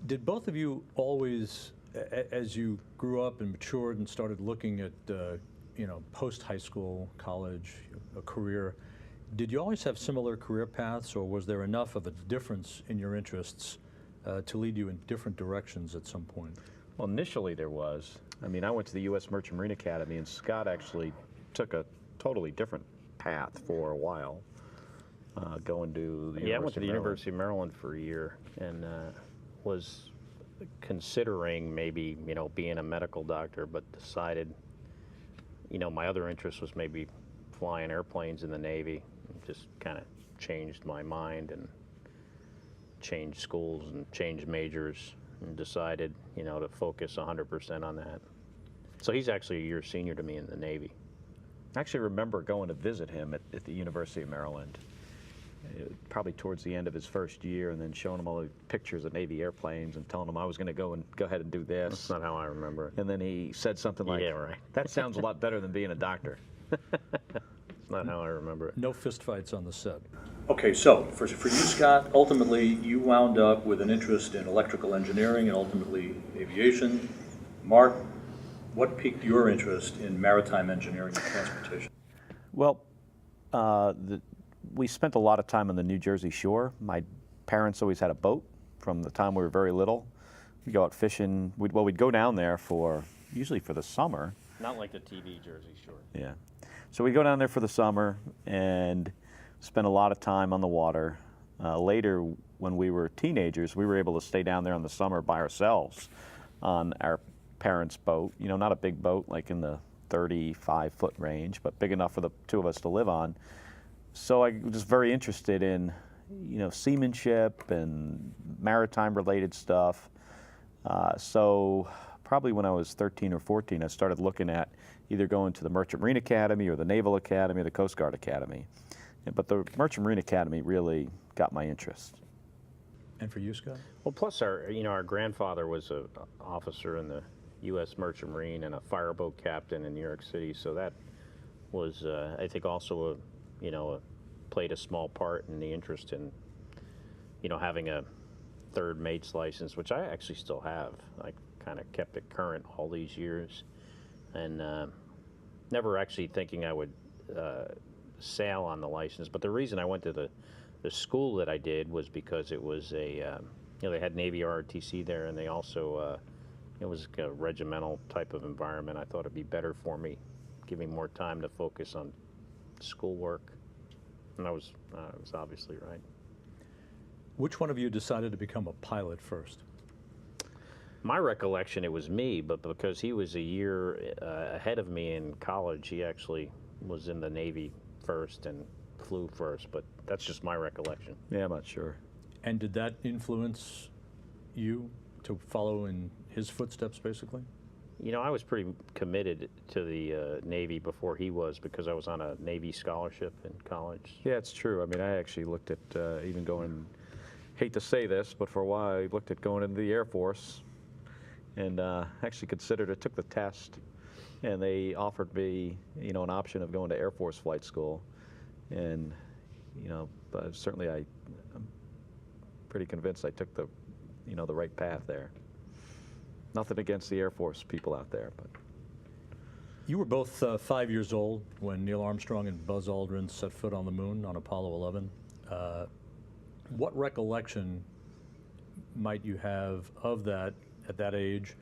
Did both of you always, as you grew up and matured and started looking at, post-high school, college, a career, did you always have similar career paths, or was there enough of a difference in your interests to lead you in different directions at some point? Well, initially there was. I mean, I went to the U.S. Merchant Marine Academy, and Scott actually took a totally different path for a while, going to the I went to the University of Maryland for a year, and was considering maybe, being a medical doctor, but decided, my other interest was maybe flying airplanes in the Navy. Just kind of changed my mind and changed schools and changed majors and decided, to focus 100% on that. So he's actually a year senior to me in the Navy. I actually remember going to visit him at the University of Maryland, probably towards the end of his first year, and then showing him all the pictures of Navy airplanes and telling him I was going to go ahead and do this. That's not how I remember it. And then he said something like, "Yeah, right. That sounds a lot better than being a doctor." It's not how I remember it. No fistfights on the set. Okay, so for you, Scott, ultimately you wound up with an interest in electrical engineering and ultimately aviation. Mark, what piqued your interest in maritime engineering and transportation? Well, we spent a lot of time on the New Jersey shore. My parents always had a boat from the time we were very little. We'd go out fishing. We'd go down there usually for the summer. Not like the TV Jersey Shore. Yeah. So we'd go down there for the summer and spend a lot of time on the water. Later, when we were teenagers, we were able to stay down there in the summer by ourselves on our parents' boat. Not a big boat like in the 35-foot range, but big enough for the two of us to live on. So I was very interested in, seamanship and maritime-related stuff. So probably when I was 13 or 14, I started looking at either going to the Merchant Marine Academy or the Naval Academy or the Coast Guard Academy. But the Merchant Marine Academy really got my interest. And for you, Scott? Well, plus our grandfather was an officer in the U.S. Merchant Marine and a fireboat captain in New York City, so that was, I think, also played a small part in the interest in, having a third mate's license, which I actually still have. I kind of kept it current all these years, and never actually thinking I would sail on the license. But the reason I went to the school that I did was because it was a, they had Navy ROTC there, and they also, it was a regimental type of environment. I thought it'd be better for me, giving more time to focus on schoolwork. And I was obviously right. Which one of you decided to become a pilot first? My recollection, it was me, but because he was a year ahead of me in college, he actually was in the Navy first and flew first, but that's just my recollection. Yeah, I'm not sure. And did that influence you to follow in his footsteps, basically? I was pretty committed to the Navy before he was, because I was on a Navy scholarship in college. Yeah, it's true. I mean, I actually looked at even going, hate to say this, but for a while I looked at going into the Air Force, and actually considered it, took the test, and they offered me, an option of going to Air Force flight school. And, but certainly I'm pretty convinced I took the, the right path there. Nothing against the Air Force people out there, but. You were both 5 years old when Neil Armstrong and Buzz Aldrin set foot on the moon on Apollo 11. What recollection might you have of that at that age?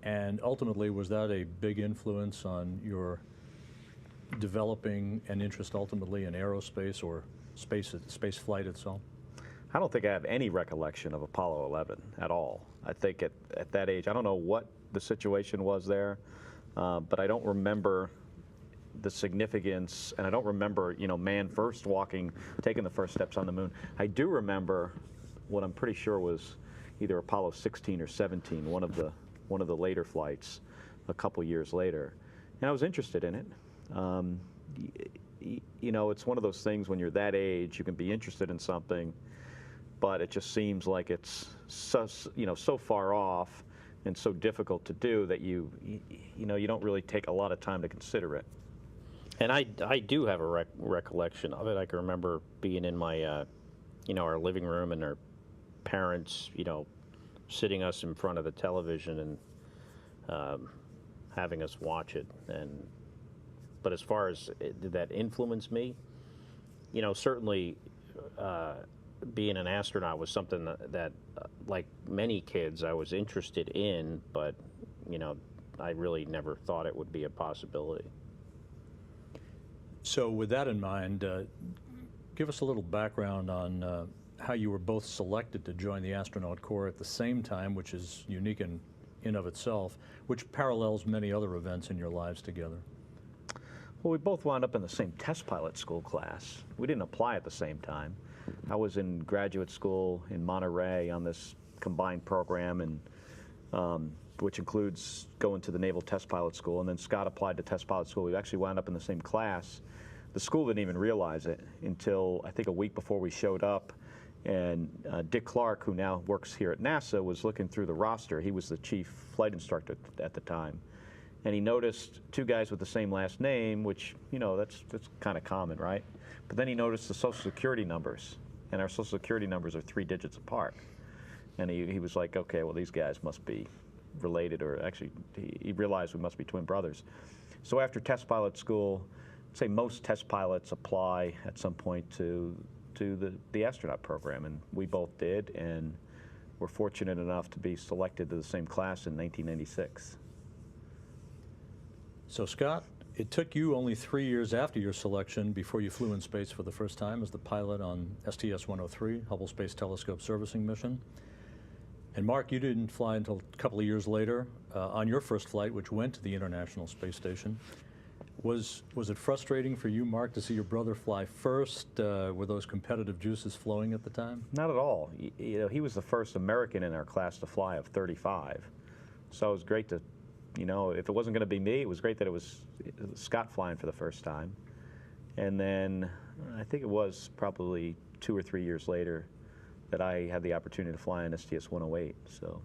And ultimately, was that a big influence on your developing an interest ultimately in aerospace or space flight itself? I don't think I have any recollection of Apollo 11 at all. I think at that age, I don't know what the situation was there, but I don't remember the significance, and I don't remember, man first taking the first steps on the moon. I do remember what I'm pretty sure was either Apollo 16 or 17, one of the later flights, a couple years later, and I was interested in it. It's one of those things when you're that age, you can be interested in something, but it just seems like it's so far off and so difficult to do that you don't really take a lot of time to consider it. And I do have a recollection of it. I can remember being in my, our living room, and our parents, sitting us in front of the television and having us watch it. But as far as did that influence me, certainly being an astronaut was something that like many kids, I was interested in, but I really never thought it would be a possibility. So with that in mind, give us a little background on how you were both selected to join the astronaut corps at the same time, which is unique in of itself, which parallels many other events in your lives together. Well, we both wound up in the same test pilot school class. We didn't apply at the same time. I was in graduate school in Monterey on this combined program, and which includes going to the Naval Test Pilot School, and then Scott applied to Test Pilot School. We actually wound up in the same class. The school didn't even realize it until I think a week before we showed up, and Dick Clark, who now works here at NASA, was looking through the roster. He was the chief flight instructor at the time. And he noticed two guys with the same last name, which, that's kind of common, right? But then he noticed the Social Security numbers, and our Social Security numbers are 3 digits apart. And he was like, okay, well, these guys must be related, or actually, he realized we must be twin brothers. So after test pilot school, I'd say most test pilots apply at some point to the astronaut program, and we both did, and were fortunate enough to be selected to the same class in 1996. So Scott, it took you only 3 years after your selection before you flew in space for the first time as the pilot on STS-134, Hubble Space Telescope Servicing Mission. And Mark, you didn't fly until a couple of years later on your first flight, which went to the International Space Station. Was it frustrating for you, Mark, to see your brother fly first? Were those competitive juices flowing at the time? Not at all. He was the first American in our class to fly of 35. So it was great to, if it wasn't going to be me, it was great that it was Scott flying for the first time. And then I think it was probably 2 or 3 years later that I had the opportunity to fly on STS-108. So